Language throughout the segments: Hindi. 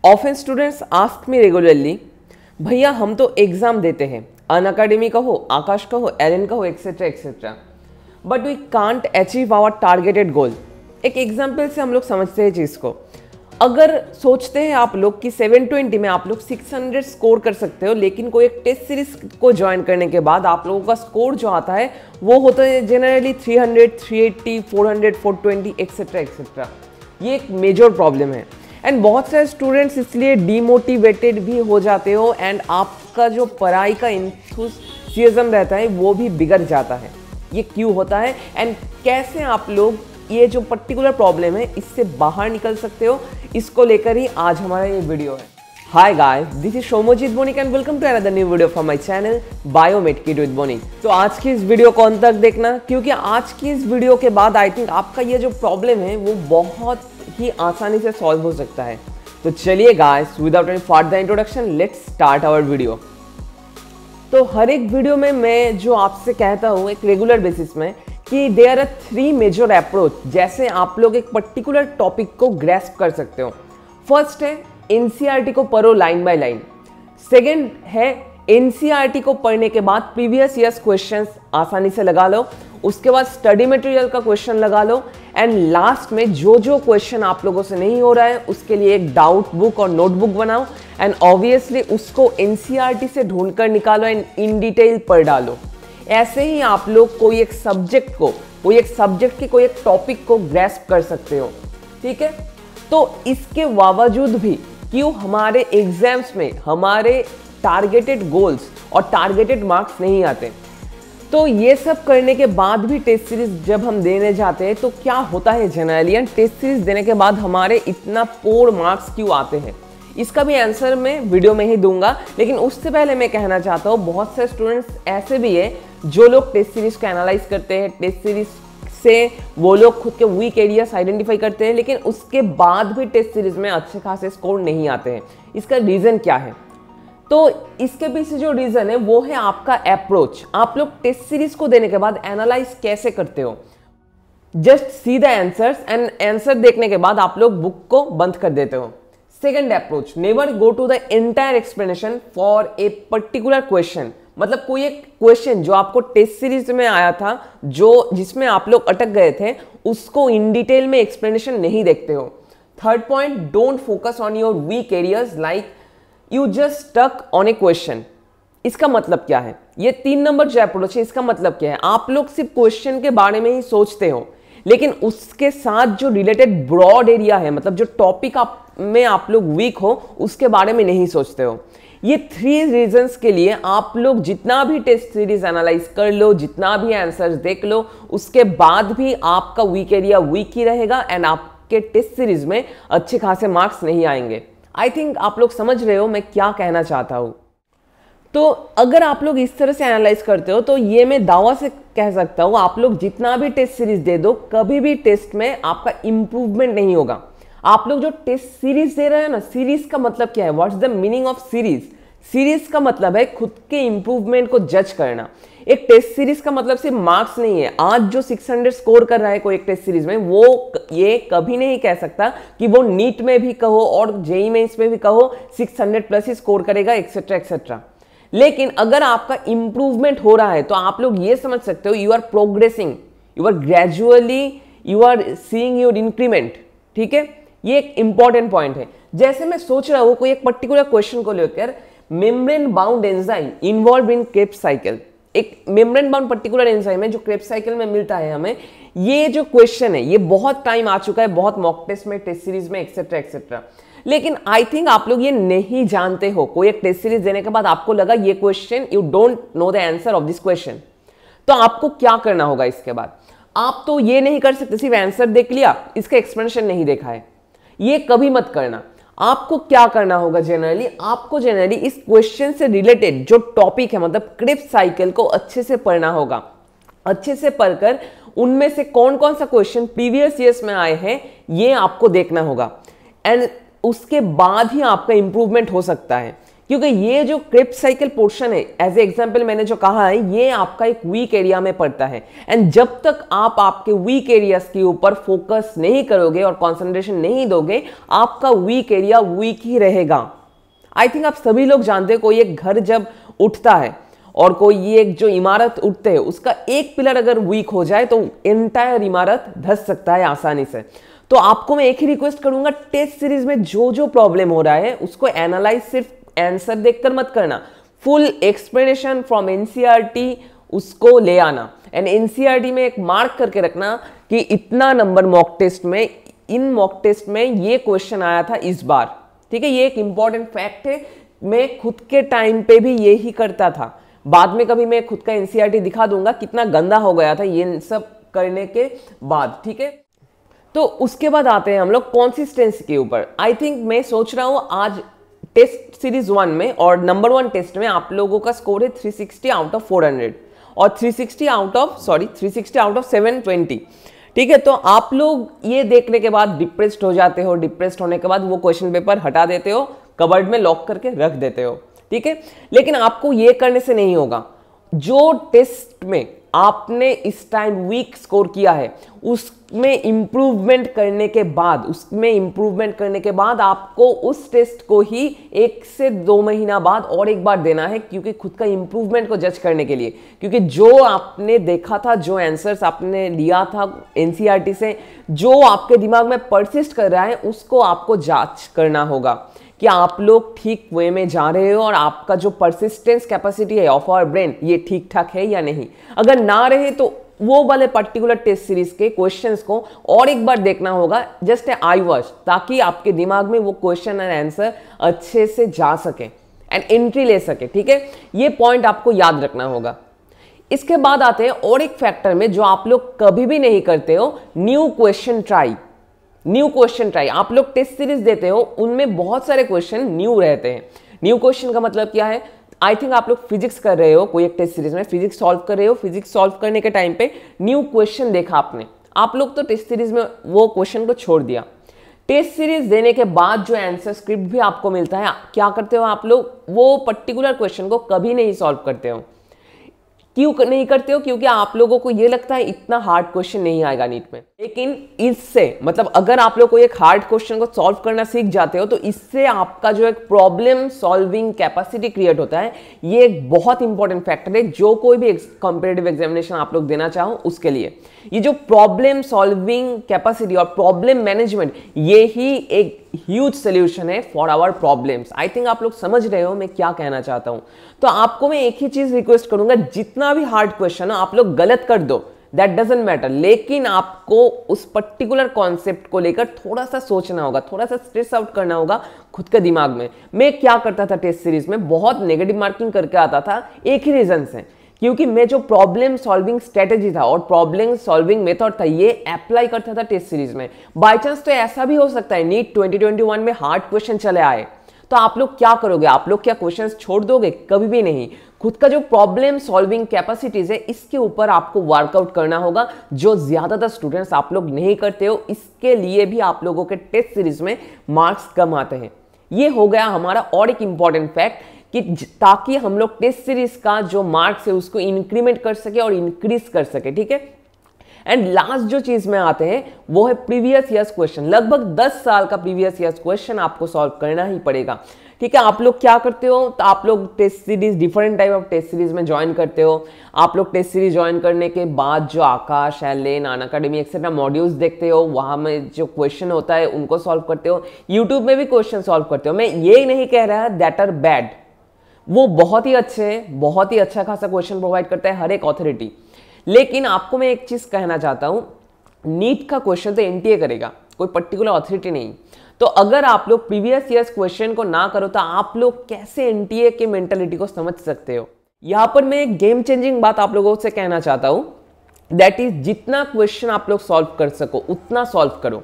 Often students ask me regularly, भैया हम तो एग्जाम देते हैं, अनअकैडमी का हो, आकाश का हो, एलन का हो, etcetera etcetera, but we can't achieve our targeted goal. एक एग्जाम्पल से हम लोग समझते हैं चीज़ को। अगर सोचते हैं आप लोग कि 720 में आप लोग 600 स्कोर कर सकते हो, लेकिन कोई एक टेस्ट सीरीज को ज्वाइन करने के बाद आप लोगों का स्कोर जो आता है वो होता है जनरली 300, 380, 400, 420 एक्सेट्रा एक्सेट्रा। ये एक मेजर प्रॉब्लम है एंड बहुत सारे स्टूडेंट्स इसलिए डीमोटिवेटेड भी हो जाते हो एंड आपका जो पढ़ाई का इंथुसियाज्म रहता है वो भी बिगड़ जाता है। ये क्यों होता है एंड कैसे आप लोग ये जो पर्टिकुलर प्रॉब्लम है इससे बाहर निकल सकते हो, इसको लेकर ही आज हमारा ये वीडियो है। Hi guys, this is Somojit Bonik and welcome to another new video from my channel biomed kid with Bonik. तो आज की इस वीडियो को अंत तक देखना, क्योंकि आज की इस वीडियो के बाद आई थिंक आपका ये जो प्रॉब्लम है वो बहुत ही आसानी से सॉल्व हो सकता है। तो चलिए guys, without any further introduction let's start our video. तो हर एक वीडियो में मैं जो आपसे कहता हूँ एक रेगुलर बेसिस में कि देयर आर 3 मेजर अप्रोच जैसे आप लोग एक पर्टिकुलर टॉपिक को ग्रैस्प कर सकते हो। फर्स्ट है एनसीईआरटी को पढ़ो लाइन बाय लाइन। सेकंड है एनसीईआरटी को पढ़ने के बाद प्रीवियस ईयर्स क्वेश्चंस आसानी से लगा लो, उसके बाद स्टडी मटेरियल का क्वेश्चन लगा लो एंड लास्ट में जो जो क्वेश्चन आप लोगों से नहीं हो रहा है उसके लिए एक डाउट बुक और नोटबुक बनाओ एंड ऑब्वियसली उसको एनसीईआरटी से ढूंढकर निकालो एंड इन डिटेल पढ़ डालो। ऐसे ही आप लोग कोई एक सब्जेक्ट की कोई एक टॉपिक को ग्रैस्प कर सकते हो, ठीक है। तो इसके बावजूद भी क्यों हमारे एग्जाम्स में हमारे टारगेटेड गोल्स और टारगेटेड मार्क्स नहीं आते, तो ये सब करने के बाद भी टेस्ट सीरीज जब हम देने जाते हैं तो क्या होता है जनरली, एंड टेस्ट सीरीज देने के बाद हमारे इतना पोर मार्क्स क्यों आते हैं, इसका भी आंसर मैं वीडियो में ही दूंगा। लेकिन उससे पहले मैं कहना चाहता हूँ बहुत सारे स्टूडेंट्स ऐसे भी है जो लोग टेस्ट सीरीज को एनालाइज करते हैं, टेस्ट सीरीज से वो लोग खुद के वीक एरियाज आइडेंटिफाई करते हैं, लेकिन उसके बाद भी टेस्ट सीरीज में अच्छे खासे स्कोर नहीं आते हैं। इसका रीजन क्या है? तो इसके पीछे जो रीजन है वो है आपका अप्रोच। आप लोग टेस्ट सीरीज को देने के बाद एनालाइज कैसे करते हो? Just see the answers and answer देखने के बाद आप लोग बुक को बंद कर देते हो। Second approach, never go to the entire explanation for a particular question. मतलब कोई एक क्वेश्चन जो आपको टेस्ट सीरीज में आया था, जो जिसमें आप लोग अटक गए थे, उसको इन डिटेल में एक्सप्लेनेशन नहीं देखते हो। Third point, don't focus on your weak areas like you just stuck on a question. इसका मतलब क्या है? ये 3 नंबर जो अप्रोच है इसका मतलब क्या है? आप लोग सिर्फ क्वेश्चन के बारे में ही सोचते हो, लेकिन उसके साथ जो रिलेटेड ब्रॉड एरिया है, मतलब जो टॉपिक में आप लोग वीक हो उसके बारे में नहीं सोचते हो। ये 3 रीजंस के लिए आप लोग जितना भी टेस्ट सीरीज एनालाइज कर लो, जितना भी आंसर्स देख लो, उसके बाद भी आपका वीक एरिया वीक ही रहेगा एंड आपके टेस्ट सीरीज में अच्छे खासे मार्क्स नहीं आएंगे। आई थिंक आप लोग समझ रहे हो मैं क्या कहना चाहता हूं। तो अगर आप लोग इस तरह से एनालाइज करते हो तो ये मैं दावा से कह सकता हूं आप लोग जितना भी टेस्ट सीरीज दे दो, कभी भी टेस्ट में आपका इंप्रूवमेंट नहीं होगा। आप लोग जो टेस्ट सीरीज दे रहे हैं ना, सीरीज का मतलब क्या है? What's the meaning of series? Series का मतलब है खुद के इंप्रूवमेंट को जज करना। एक टेस्ट सीरीज का मतलब सिर्फ मार्क्स नहीं है। आज जो 600 स्कोर कर रहा है कोई एक टेस्ट सीरीज में, वो ये कभी नहीं कह सकता कि वो नीट में भी कहो और जेईई मेंस में भी कहो 600 प्लस ही स्कोर करेगा एक्सेट्रा एक्सेट्रा। लेकिन अगर आपका इंप्रूवमेंट हो रहा है तो आप लोग ये समझ सकते हो you are progressing, you are gradually, you are seeing your increment, ठीक है। ये एक इंपॉर्टेंट पॉइंट है। जैसे मैं सोच रहा हूं कोई एक पर्टिकुलर क्वेश्चन को लेकर, membrane bound enzyme involve in Krebs cycle, एक मेम्ब्रेन बाउंड पर्टिकुलर एंजाइम है जो क्रेब्स साइकिल में मिलता है हमें। ये जो क्वेश्चन है ये बहुत टाइम आ चुका है, बहुत मॉक टेस्ट में, टेस्ट सीरीज में एक्सेट्रा एक्सेट्रा, लेकिन आई थिंक आप लोग ये नहीं जानते हो। कोई एक टेस्ट सीरीज देने के बाद आपको लगा ये question, you don't know the answer of this question, तो आपको क्या करना होगा इसके बाद? आप तो ये नहीं कर सकते सिर्फ आंसर देख लिया, इसका एक्सप्लेनेशन नहीं देखा है, ये कभी मत करना। आपको क्या करना होगा जनरली? आपको जनरली इस क्वेश्चन से रिलेटेड जो टॉपिक है, मतलब क्रेब्स साइकिल को अच्छे से पढ़ना होगा। अच्छे से पढ़कर उनमें से कौन कौन सा क्वेश्चन प्रीवियस ईयर्स में आए हैं ये आपको देखना होगा एंड उसके बाद ही आपका इंप्रूवमेंट हो सकता है। क्योंकि ये जो क्रेप्ट साइकिल पोर्शन है, एज ए एग्जाम्पल मैंने जो कहा है, ये आपका एक वीक एरिया में पड़ता है। एंड जब तक आप आपके वीक एरियाज के ऊपर फोकस नहीं करोगे और कंसंट्रेशन नहीं दोगे, आपका वीक एरिया वीक ही रहेगा। आई थिंक आप सभी लोग जानते हैं, कोई एक घर जब उठता है और कोई ये एक जो इमारत उठते है, उसका एक पिलर अगर वीक हो जाए तो एंटायर इमारत धस सकता है आसानी से। तो आपको मैं एक ही रिक्वेस्ट करूंगा, टेस्ट सीरीज में जो जो प्रॉब्लम हो रहा है उसको एनालाइज सिर्फ आंसर देखकर मत करना, फुल एक्सप्लेनेशन फ्रॉम एनसीईआरटी उसको ले आना। एंड एनसीईआरटी में एक मार्क करके रखना कि इतना नंबर मॉक टेस्ट में, इन मॉक टेस्ट में ये क्वेश्चन आया था इस बार। ठीक है, ये एक इंपॉर्टेंट फैक्ट है। मैं खुद के टाइम पे भी ये ही करता था। बाद में कभी मैं खुद का एनसीईआरटी दिखा दूंगा कितना गंदा हो गया था ये सब करने के बाद। ठीक है, तो उसके बाद आते हैं हम लोग कंसिस्टेंसी के ऊपर। आई थिंक मैं सोच रहा हूं आज टेस्ट सीरीज 1 में और नंबर 1 टेस्ट में आप लोगों का स्कोर है 360 आउट ऑफ 400 और 360 आउट ऑफ 720। ठीक है, तो आप लोग ये देखने के बाद डिप्रेस्ड हो जाते हो, डिप्रेस्ड होने के बाद वो क्वेश्चन पेपर हटा देते हो, कबर्ड में लॉक करके रख देते हो। ठीक है, लेकिन आपको ये करने से नहीं होगा। जो टेस्ट में आपने इस टाइम वीक स्कोर किया है उसमें इंप्रूवमेंट करने के बाद आपको उस टेस्ट को ही 1 से 2 महीना बाद और एक बार देना है, क्योंकि खुद का इंप्रूवमेंट को जज करने के लिए। क्योंकि जो आपने देखा था, जो आंसर्स आपने लिया था एनसीईआरटी से, जो आपके दिमाग में परसिस्ट कर रहा है, उसको आपको जांच करना होगा कि आप लोग ठीक वे में जा रहे हो और आपका जो परसिस्टेंस कैपेसिटी है ऑफ आवर ब्रेन ये ठीक ठाक है या नहीं। अगर ना रहे तो वो वाले पर्टिकुलर टेस्ट सीरीज के क्वेश्चंस को और एक बार देखना होगा, जस्ट ए आई वॉच, ताकि आपके दिमाग में वो क्वेश्चन एंड आंसर अच्छे से जा सके एंड एंट्री ले सके। ठीक है, ये पॉइंट आपको याद रखना होगा। इसके बाद आते हैं और एक फैक्टर में जो आप लोग कभी भी नहीं करते हो, न्यू क्वेश्चन ट्राई। आप लोग टेस्ट सीरीज देते हो, उनमें बहुत सारे क्वेश्चन न्यू रहते हैं। न्यू क्वेश्चन का मतलब क्या है? आई थिंक आप लोग फिजिक्स कर रहे हो, कोई एक टेस्ट सीरीज में फिजिक्स सॉल्व कर रहे हो, फिजिक्स सॉल्व करने के टाइम पे न्यू क्वेश्चन देखा आपने, आप लोग तो टेस्ट सीरीज में वो क्वेश्चन को छोड़ दिया। टेस्ट सीरीज देने के बाद जो आंसर स्क्रिप्ट भी आपको मिलता है, क्या करते हो आप लोग? वो पर्टिकुलर क्वेश्चन को कभी नहीं सॉल्व करते हो। क्यों नहीं करते हो? क्योंकि आप लोगों को ये लगता है इतना हार्ड क्वेश्चन नहीं आएगा नीट में। लेकिन इससे मतलब अगर आप लोग को एक हार्ड क्वेश्चन को सॉल्व करना सीख जाते हो तो इससे आपका जो एक प्रॉब्लम सॉल्विंग कैपेसिटी क्रिएट होता है, ये एक बहुत इंपॉर्टेंट फैक्टर है जो कोई भी कॉम्पिटिटिव एग्जामिनेशन आप लोग देना चाहो उसके लिए। ये जो प्रॉब्लम सॉल्विंग कैपेसिटी और प्रॉब्लम मैनेजमेंट, ये ही एक ह्यूज सोल्यूशन है for our problems. I think आप लोग समझ रहे हो मैं क्या कहना चाहता हूं। तो आपको मैं एक ही चीज रिक्वेस्ट करूंगा, जितना भी हार्ड क्वेश्चन हो आप लोग गलत कर दो, दैट डजंट मैटर, लेकिन आपको उस पर्टिकुलर कॉन्सेप्ट को लेकर थोड़ा सा सोचना होगा, थोड़ा सा स्ट्रेस आउट करना होगा खुद के दिमाग में। मैं क्या करता था टेस्ट सीरीज में, बहुत नेगेटिव मार्किंग करके आता था, एक ही रीजन से, क्योंकि मैं जो प्रॉब्लम सॉल्विंग स्ट्रेटेजी था और प्रॉब्लम सॉल्विंग मेथड था ये अप्लाई करता था टेस्ट सीरीज में। बाय चांस तो ऐसा भी हो सकता है नीट 2021 में हार्ड क्वेश्चन चले आए, तो आप लोग क्या करोगे? आप लोग क्या क्वेश्चंस छोड़ दोगे? कभी भी नहीं। खुद का जो प्रॉब्लम सॉल्विंग कैपेसिटीज है इसके ऊपर आपको वर्कआउट करना होगा, जो ज्यादातर स्टूडेंट्स आप लोग नहीं करते हो। इसके लिए भी आप लोगों के टेस्ट सीरीज में मार्क्स कम आते हैं। ये हो गया हमारा और एक इंपॉर्टेंट फैक्ट कि ताकि हम लोग टेस्ट सीरीज का जो मार्क्स है उसको इंक्रीमेंट कर सके और इंक्रीज कर सके। ठीक है, एंड लास्ट जो चीज में आते हैं वो है प्रीवियस ईयर्स क्वेश्चन। लगभग 10 साल का प्रीवियस ईयर्स क्वेश्चन आपको सॉल्व करना ही पड़ेगा। ठीक है, आप लोग क्या करते हो? तो आप लोग test series, different type of test series में ज्वाइन करते हो। आप लोग टेस्ट सीरीज ज्वाइन करने के बाद जो आकाश, एलेन, अनअकैडमी एक्सेट्रा मॉड्यूल्स देखते हो, वहां में जो क्वेश्चन होता है उनको सॉल्व करते हो। यूट्यूब में भी क्वेश्चन सॉल्व करते हो। मैं ये नहीं कह रहा दैट आर बैड, वो बहुत ही अच्छे हैं, बहुत ही अच्छा खासा क्वेश्चन प्रोवाइड करता है हर एक अथॉरिटी। लेकिन आपको मैं एक चीज कहना चाहता हूं, नीट का क्वेश्चन तो एनटीए करेगा, कोई पर्टिकुलर अथॉरिटी नहीं। तो अगर आप लोग प्रीवियस ईयर्स क्वेश्चन को ना करो तो आप लोग कैसे एनटीए के मेंटालिटी को समझ सकते हो? यहां पर मैं एक गेम चेंजिंग बात आप लोगों से कहना चाहता हूं, दैट इज जितना क्वेश्चन आप लोग सॉल्व कर सको उतना सॉल्व करो।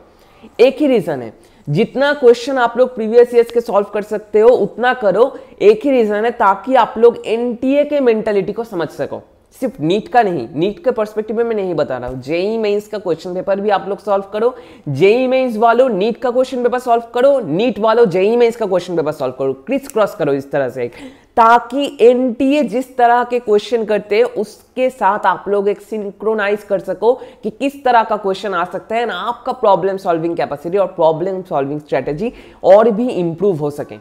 एक ही रीजन है, जितना क्वेश्चन आप लोग प्रीवियस ईयर्स के सॉल्व कर सकते हो उतना करो। एक ही रीजन है, ताकि आप लोग एनटीए के मेंटालिटी को समझ सको। सिर्फ नीट का नहीं, नीट के पर्सपेक्टिव में मैं नहीं बता रहा हूं, जेईई मेंस का क्वेश्चन पेपर भी आप लोग सॉल्व करो, जेईई मेंस वालों नीट का क्वेश्चन पेपर सॉल्व करो, नीट वालों जेईई मेंस का क्वेश्चन पेपर सॉल्व करो, क्रिस क्रॉस करो इस तरह से, ताकि एनटीए जिस तरह के क्वेश्चन करते हैं उसके साथ आप लोग एक सिंक्रोनाइज कर सको कि किस तरह का क्वेश्चन आ सकता है, ना आपका प्रॉब्लम सॉल्विंग कैपेसिटी और प्रॉब्लम सॉल्विंग स्ट्रेटेजी और भी इंप्रूव हो सके।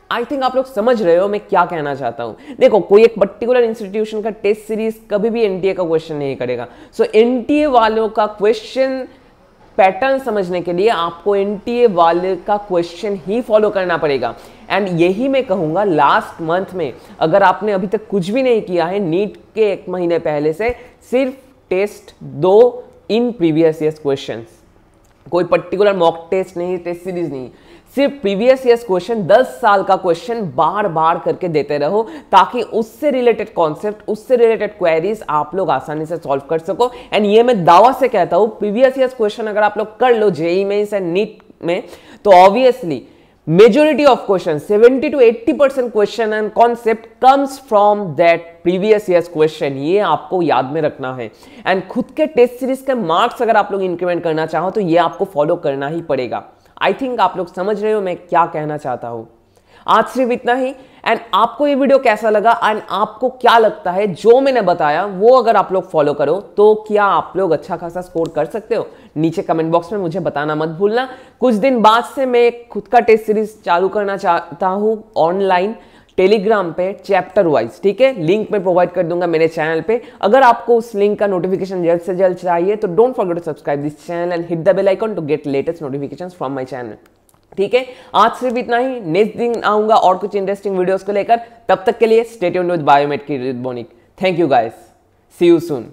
आई थिंक आप लोग समझ रहे हो मैं क्या कहना चाहता हूं। देखो, कोई एक पर्टिकुलर इंस्टीट्यूशन का टेस्ट सीरीज कभी भी एनटीए का क्वेश्चन नहीं करेगा। सो एनटीए वालों का क्वेश्चन पैटर्न समझने के लिए आपको एनटीए वाले का क्वेश्चन ही फॉलो करना पड़ेगा। एंड यही मैं कहूंगा, लास्ट मंथ में अगर आपने अभी तक कुछ भी नहीं किया है, नीट के 1 महीने पहले से सिर्फ टेस्ट दो इन प्रीवियस ईयर्स क्वेश्चंस, कोई पर्टिकुलर मॉक टेस्ट नहीं, टेस्ट सीरीज नहीं, सिर्फ प्रीवियस ईयर्स क्वेश्चन, 10 साल का क्वेश्चन बार बार करके देते रहो, ताकि उससे रिलेटेड कॉन्सेप्ट, उससे रिलेटेड क्वेरीज आप लोग आसानी से सॉल्व कर सको। एंड ये मैं दावा से कहता हूं, प्रीवियस ईयर्स क्वेश्चन अगर आप लोग कर लो जेईई मेंस एंड नीट में, तो obviously majority of questions, 70 to 80% question and concept comes from that previous year's question। ये आपको याद में रखना है। एंड खुद के टेस्ट सीरीज के मार्क्स अगर आप लोग इंक्रीमेंट करना चाहो तो ये आपको फॉलो करना ही पड़ेगा। आई थिंक आप लोग समझ रहे हो मैं क्या कहना चाहता हूं। आज सिर्फ इतना ही। एंड आपको ये वीडियो कैसा लगा एंड आपको क्या लगता है जो मैंने बताया वो अगर आप लोग फॉलो करो तो क्या आप लोग अच्छा खासा स्कोर कर सकते हो? नीचे कमेंट बॉक्स में मुझे बताना मत भूलना। कुछ दिन बाद से मैं खुद का टेस्ट सीरीज चालू करना चाहता हूं ऑनलाइन टेलीग्राम पे चैप्टर वाइज, ठीक है? लिंक मैं प्रोवाइड कर दूंगा मेरे चैनल पे। अगर आपको उस लिंक का नोटिफिकेशन जल्द से जल्द चाहिए तो don't forget to subscribe this channel and hit the bell icon to get latest notifications from my channel, ठीक है? आज सिर्फ इतना ही। नेक्स्ट दिन आऊंगा और कुछ इंटरेस्टिंग वीडियोस को लेकर। तब तक के लिए स्टे ट्यून्ड विद बायोमेड की बोनिक। Thank you guys, see you soon.